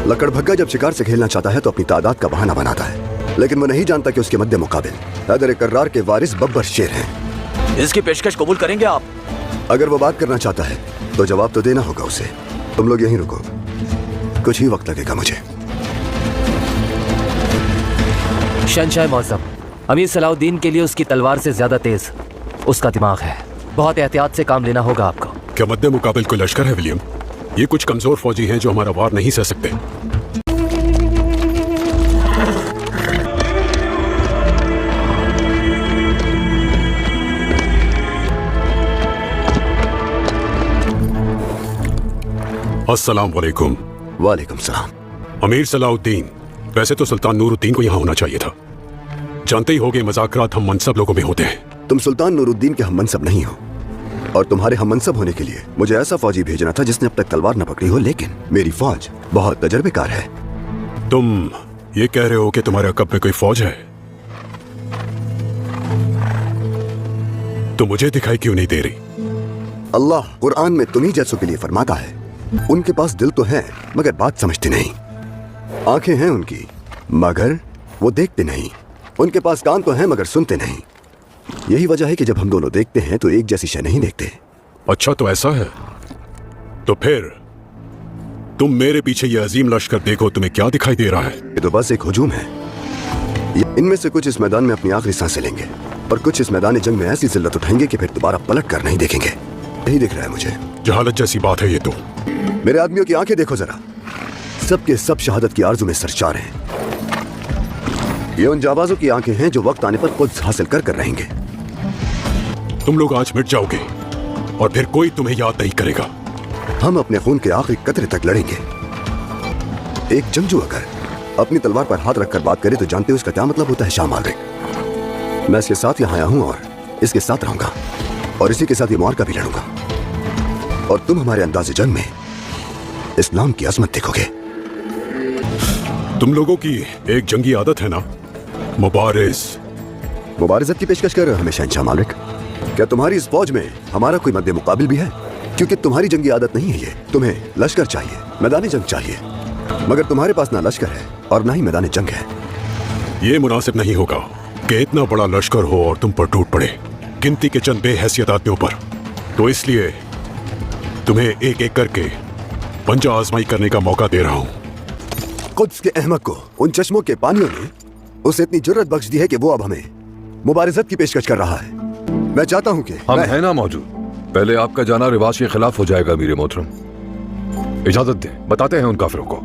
लकड़भग्गा जब शिकार से खेलना चाहता है तो अपनी तादाद का बहाना बनाता है, लेकिन वो नहीं जानता कि उसके मध्य मुकाबिल हैदर कर्रार के वारिस बब्बर शेर हैं। इसकी पेशकश कबूल करेंगे आप? अगर वो बात करना चाहता है तो जवाब तो देना होगा उसे। तुम लोग यहीं रुको, कुछ ही वक्त लगेगा मुझे। शहंशाह मौज़म, अमीर सलाउद्दीन के लिए उसकी तलवार से ज्यादा तेज उसका दिमाग है। बहुत एहतियात से काम लेना होगा आपको। क्या मद्दे मुकाबिल कोई लश्कर है विलियम? ये कुछ कमजोर फौजी हैं जो हमारा वार नहीं सह सकते। अस्सलाम वालेकुम। वालेकुम सलाम। अमीर सलाउद्दीन, वैसे तो सुल्तान नूरुद्दीन को यहाँ होना चाहिए था। जानते ही होगे मज़ाकरात हम मनसब लोगों में होते हैं। तुम सुल्तान नूरुद्दीन के हम मनसब नहीं हो, और तुम्हारे हम मनसब होने के लिए मुझे ऐसा फौजी भेजना था जिसने अब तक तलवार न पकड़ी हो, लेकिन मेरी फौज बहुत तजर्बेकार है। तुम ये कह रहे हो कि तुम्हारे अकब में कोई फौज है? तो मुझे दिखाई क्यों नहीं दे रही? अल्लाह कुरान में तुम्ही जैसों के लिए फरमाता है, उनके पास दिल तो है मगर बात समझते नहीं, आंखें हैं उनकी मगर वो देखते नहीं, उनके पास कान तो हैं मगर सुनते नहीं। यही वजह है कि जब हम दोनों देखते हैं तो एक जैसी शय नहीं देखते। अच्छा तो ऐसा है, तो फिर तुम मेरे पीछे ये अजीम लश्कर देखो, तुम्हें क्या दिखाई दे रहा है? ये तो बस एक हुजूम है। इनमें से कुछ इस मैदान में अपनी आखिरी सांसें लेंगे और कुछ इस मैदान जंग में ऐसी जिल्लत उठाएंगे कि फिर दोबारा पलट कर नहीं देखेंगे। यही दिख रहा है मुझे। जहालत जैसी बात है ये तो। मेरे आदमियों की आंखें देखो जरा, सबके सब शहादत की आरज़ू में सरशार हैं। ये उन जाबाजों की आंखें हैं जो वक्त आने पर खुद हासिल कर रहेंगे। तुम लोग आज मिट जाओगे और फिर कोई तुम्हें याद नहीं करेगा। हम अपने खून के आखिरी कतरे तक लड़ेंगे। एक जंगजू अगर अपनी तलवार पर हाथ रखकर बात करे तो जानते हो इसका क्या मतलब होता है शाह मालिक। मैं इसके साथ यहाँ आया हूँ और इसके साथ रहूंगा और इसी के साथ ये मुआरका भी लड़ूंगा, और तुम हमारे अंदाज़े जंग में इस्लाम की अजमत देखोगे। तुम लोगों की एक जंगी आदत है ना, मुबारिजत की पेशकश कर रहे हो हमें शहंशाह मालिक। क्या तुम्हारी इस फौज में हमारा कोई मद्दे मुकाबिल भी है? क्योंकि तुम्हारी जंगी आदत नहीं है ये। तुम्हें लश्कर चाहिए, मैदानी जंग चाहिए, मगर तुम्हारे पास ना लश्कर है और ना ही मैदानी जंग है। ये मुनासिब नहीं होगा कि इतना बड़ा लश्कर हो और तुम पर टूट पड़े गिनती के चंद बेहैसियत आदमियों पर। तो इसलिए तुम्हें एक एक करके पंजा आजमाई करने का मौका दे रहा हूँ। कुद्स के अहमक को उन चश्मों के पानियों ने उसे इतनी जुर्रत बख्श दी है कि वो अब हमें मुबारिजत की पेशकश कर रहा है। मैं चाहता हूं कि हम है ना मौजूद। पहले आपका जाना रिवाज के खिलाफ हो जाएगा मीरे मोहतरम। इजाजत दें, बताते हैं उन काफिरों को।